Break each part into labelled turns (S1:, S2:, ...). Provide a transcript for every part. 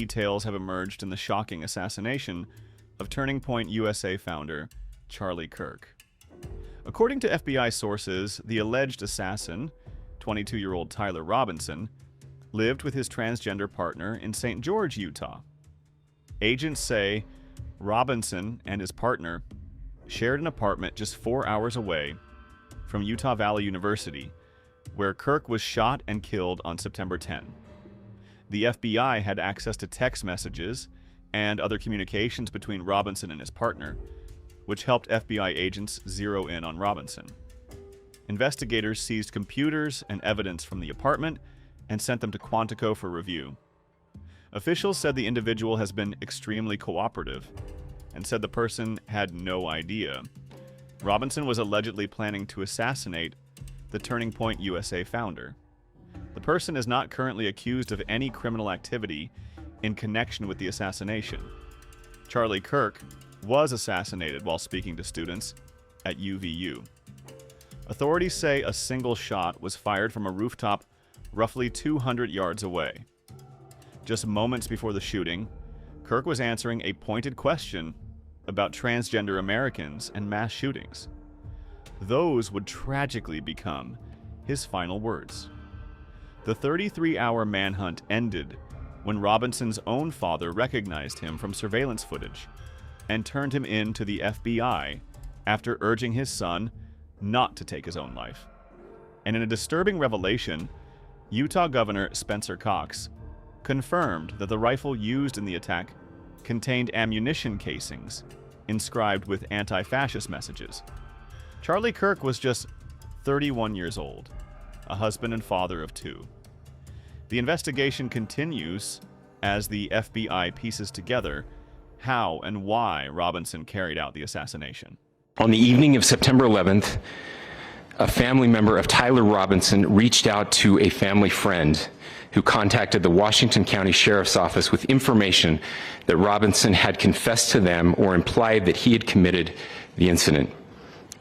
S1: details have emerged in the shocking assassination of Turning Point USA founder Charlie Kirk. According to FBI sources, the alleged assassin, 22-year-old Tyler Robinson, lived with his transgender partner in St. George, Utah. Agents say Robinson and his partner shared an apartment just 4 hours away from Utah Valley University, where Kirk was shot and killed on September 10. The FBI had access to text messages and other communications between Robinson and his partner, which helped FBI agents zero in on Robinson. Investigators seized computers and evidence from the apartment and sent them to Quantico for review. Officials said the individual has been extremely cooperative and said the person had no idea. Robinson was allegedly planning to assassinate the Turning Point USA founder. The person is not currently accused of any criminal activity in connection with the assassination. Charlie Kirk was assassinated while speaking to students at UVU. Authorities say a single shot was fired from a rooftop roughly 200 yards away. Just moments before the shooting, Kirk was answering a pointed question about transgender Americans and mass shootings. Those would tragically become his final words. The 33-hour manhunt ended when Robinson's own father recognized him from surveillance footage and turned him in to the FBI after urging his son not to take his own life. And in a disturbing revelation, Utah Governor Spencer Cox confirmed that the rifle used in the attack contained ammunition casings inscribed with anti-fascist messages. Charlie Kirk was just 31 years old, a husband and father of 2. The investigation continues as the FBI pieces together how and why Robinson carried out the assassination.
S2: On the evening of September 11th, a family member of Tyler Robinson reached out to a family friend who contacted the Washington County Sheriff's Office with information that Robinson had confessed to them or implied that he had committed the incident.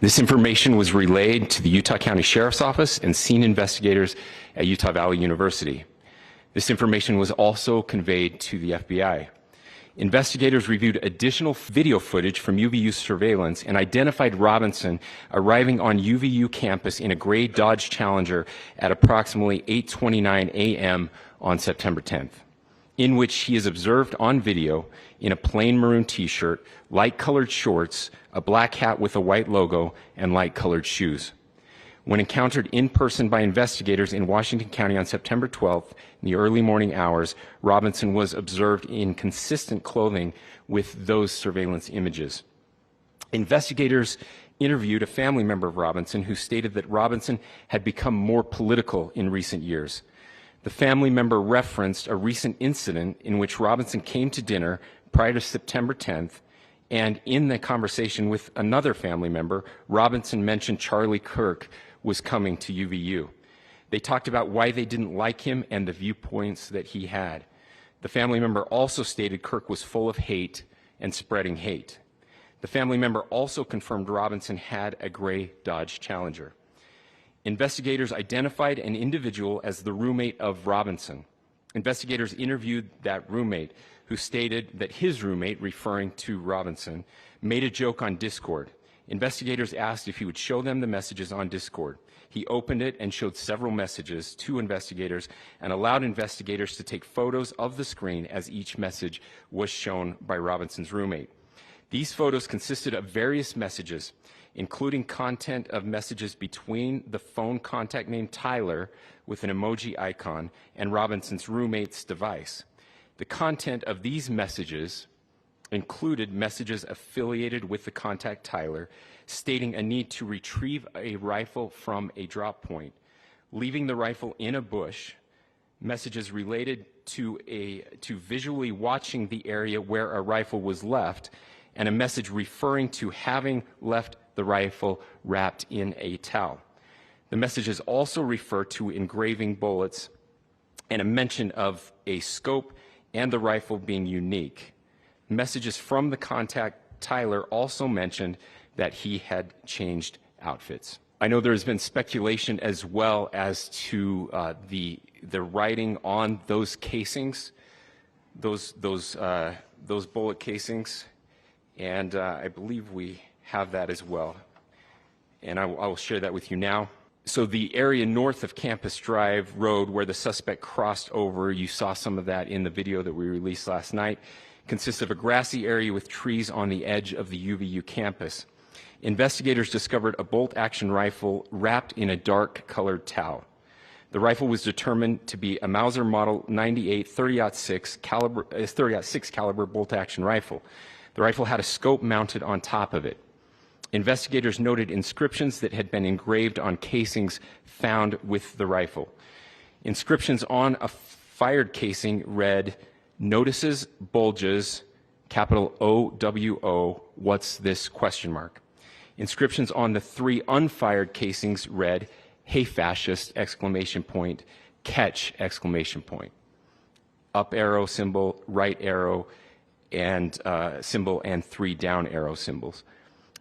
S2: This information was relayed to the Utah County Sheriff's Office and scene investigators at Utah Valley University. This information was also conveyed to the FBI. Investigators reviewed additional video footage from UVU surveillance and identified Robinson arriving on UVU campus in a gray Dodge Challenger at approximately 8:29 a.m. on September 10th, in which he is observed on video in a plain maroon t-shirt, light-colored shorts, a black hat with a white logo, and light-colored shoes. When encountered in person by investigators in Washington County on September 12th, in the early morning hours, Robinson was observed in consistent clothing with those surveillance images. Investigators interviewed a family member of Robinson who stated that Robinson had become more political in recent years. The family member referenced a recent incident in which Robinson came to dinner prior to September 10th, and in the conversation with another family member, Robinson mentioned Charlie Kirk was coming to UVU. They talked about why they didn't like him and the viewpoints that he had. The family member also stated Kirk was full of hate and spreading hate. The family member also confirmed Robinson had a gray Dodge Challenger. Investigators identified an individual as the roommate of Robinson. Investigators interviewed that roommate, who stated that his roommate, referring to Robinson, made a joke on Discord. Investigators asked if he would show them the messages on Discord. He opened it and showed several messages to investigators and allowed investigators to take photos of the screen as each message was shown by Robinson's roommate. These photos consisted of various messages, including content of messages between the phone contact named Tyler with an emoji icon and Robinson's roommate's device. The content of these messages included messages affiliated with the contact Tyler, stating a need to retrieve a rifle from a drop point, leaving the rifle in a bush, messages related to visually watching the area where a rifle was left, and a message referring to having left the rifle wrapped in a towel. The messages also refer to engraving bullets and a mention of a scope and the rifle being unique. Messages from the contact Tyler also mentioned that he had changed outfits. I know there's been speculation as well as to the writing on those casings. those bullet casings, and I believe we have that as well. And I will share that with you now. So the area north of Campus Drive Road where the suspect crossed over, you saw some of that in the video that we released last night, consists of a grassy area with trees on the edge of the UVU campus. Investigators discovered a bolt-action rifle wrapped in a dark-colored towel. The rifle was determined to be a Mauser Model 98 30-06 caliber bolt-action rifle. The rifle had a scope mounted on top of it. Investigators noted inscriptions that had been engraved on casings found with the rifle. Inscriptions on a fired casing read, "Notices bulges, capital OWO, what's this?" ? Inscriptions on the 3 unfired casings read, "Hey fascist!" ! Catch! ! Up arrow symbol, right arrow and symbol, and 3 down arrow symbols.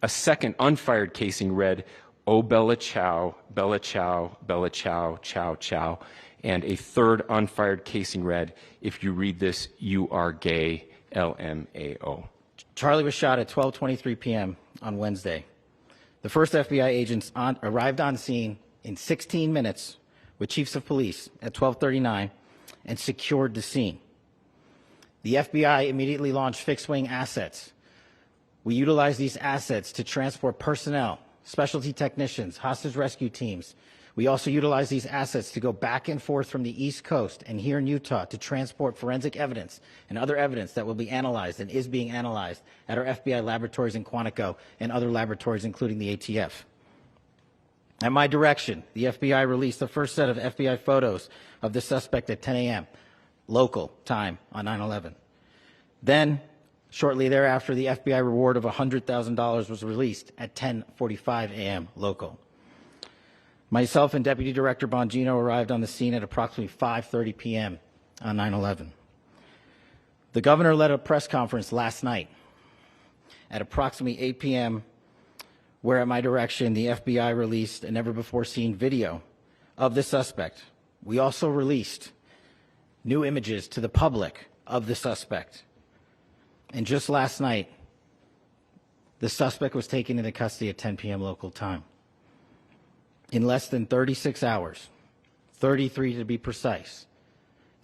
S2: A second unfired casing read, "Oh Bella Chow, Bella Chow, Bella Chow, Chow Chow," and a third unfired casing read, "If you read this, you are gay, LMAO."
S3: Charlie was shot at 12:23 p.m. on Wednesday. The first FBI agents arrived on scene in 16 minutes with chiefs of police at 12:39 and secured the scene. The FBI immediately launched fixed-wing assets. We utilized these assets to transport personnel, specialty technicians, hostage rescue teams. We also utilized these assets to go back and forth from the East Coast and here in Utah to transport forensic evidence and other evidence that will be analyzed and is being analyzed at our FBI laboratories in Quantico and other laboratories, including the ATF. At my direction, the FBI released the first set of FBI photos of the suspect at 10 a.m. local time on 9/11. Then, shortly thereafter, the FBI reward of $100,000 was released at 10:45 a.m. local. Myself and Deputy Director Bongino arrived on the scene at approximately 5:30 p.m. on 9/11. The governor led a press conference last night at approximately 8 p.m., where at my direction, the FBI released a never-before-seen video of the suspect. We also released new images to the public of the suspect. And just last night, the suspect was taken into custody at 10 p.m. local time. In less than 36 hours, 33 to be precise,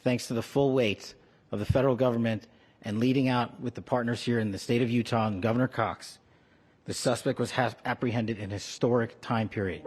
S3: thanks to the full weight of the federal government and leading out with the partners here in the state of Utah and Governor Cox, the suspect was apprehended in a historic time period.